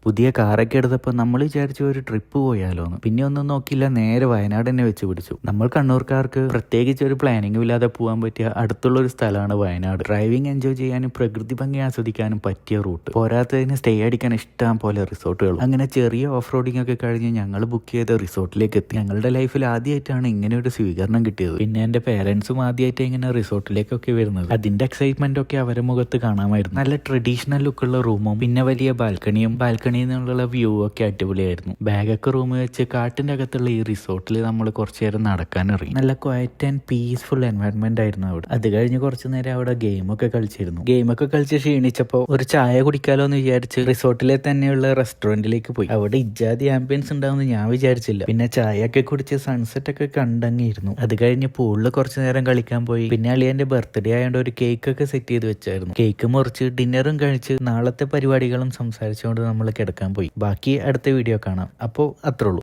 പുതിയ കാറൊക്കെ എടുത്തപ്പോൾ നമ്മൾ വിചാരിച്ചു ഒരു ട്രിപ്പ് പോയാലോന്ന്. പിന്നെ ഒന്നും നോക്കിയില്ല, നേരെ വയനാട് തന്നെ വെച്ച് പിടിച്ചു. നമ്മൾ കണ്ണൂർക്കാർക്ക് പ്രത്യേകിച്ച് ഒരു പ്ലാനിങ്ങും ഇല്ലാതെ പോകാൻ പറ്റിയ അടുത്തുള്ള ഒരു സ്ഥലമാണ് വയനാട്. ഡ്രൈവിംഗ് എൻജോയ് ചെയ്യാനും പ്രകൃതി ഭംഗി ആസ്വദിക്കാനും പറ്റിയ റൂട്ട്. പോരാത്തതിന് സ്റ്റേ അടിക്കാൻ ഇഷ്ടം പോലെ റിസോർട്ടുകൾ. അങ്ങനെ ചെറിയ ഓഫ് റോഡിംഗ് ഒക്കെ കഴിഞ്ഞ് ഞങ്ങൾ ബുക്ക് ചെയ്ത റിസോർട്ടിലേക്ക് എത്തി. ഞങ്ങളുടെ ലൈഫിൽ ആദ്യമായിട്ടാണ് ഇങ്ങനെ ഒരു സ്വീകരണം കിട്ടിയത്. പിന്നെ എന്റെ പേരൻസും ആദ്യമായിട്ട് ഇങ്ങനെ റിസോർട്ടിലേക്കൊക്കെ വരുന്നത്. അതിന്റെ എക്സൈറ്റ്മെന്റ് ഒക്കെ അവരുടെ മുഖത്ത് കാണാമായിരുന്നു. നല്ല ട്രഡീഷണൽ ലുക്കുള്ള റൂമും പിന്നെ വലിയ ബാൽക്കണിയിൽ നിന്നുള്ള വ്യൂ ഒക്കെ അടിപൊളിയായിരുന്നു. ബാഗൊക്കെ റൂമിൽ വെച്ച് കാട്ടിന്റെ അകത്തുള്ള ഈ റിസോർട്ടിൽ നമ്മൾ കുറച്ചു നേരം നടക്കാൻ ഇറങ്ങി. നല്ല ക്വയറ്റ് ആൻഡ് പീസ്ഫുൾ എൻവയൺമെന്റ് ആയിരുന്നു അവിടെ. അത് കഴിഞ്ഞ് കുറച്ചു നേരം അവിടെ ഗെയിമൊക്കെ കളിച്ച് ക്ഷീണിച്ചപ്പോൾ ഒരു ചായ കുടിക്കാലോ എന്ന് വിചാരിച്ച് റിസോർട്ടിലെ തന്നെയുള്ള റെസ്റ്റോറന്റിലേക്ക് പോയി. അവിടെ ഇജാതി ആംബിയൻസ് ഉണ്ടാവുമെന്ന് ഞാൻ വിചാരിച്ചില്ല. പിന്നെ ചായയൊക്കെ കുടിച്ച് സൺസെറ്റ് ഒക്കെ കണ്ടങ്ങിയിരുന്നു. അത് കഴിഞ്ഞ് പൂളിൽ കുറച്ചു നേരം കളിക്കാൻ പോയി. പിന്നെ അളിയന്റെ ബർത്ത്ഡേ ആയതുകൊണ്ട് ഒരു കേക്ക് ഒക്കെ സെറ്റ് ചെയ്ത് വെച്ചായിരുന്നു. കേക്ക് മുറിച്ച് ഡിന്നറും കഴിച്ച് നാളത്തെ പരിപാടികളും സംസാരിച്ചുകൊണ്ട് നമ്മൾ കിടക്കാൻ പോയി. ബാക്കി അടുത്ത വീഡിയോ കാണാം. അപ്പോൾ അത്രേ ഉള്ളൂ.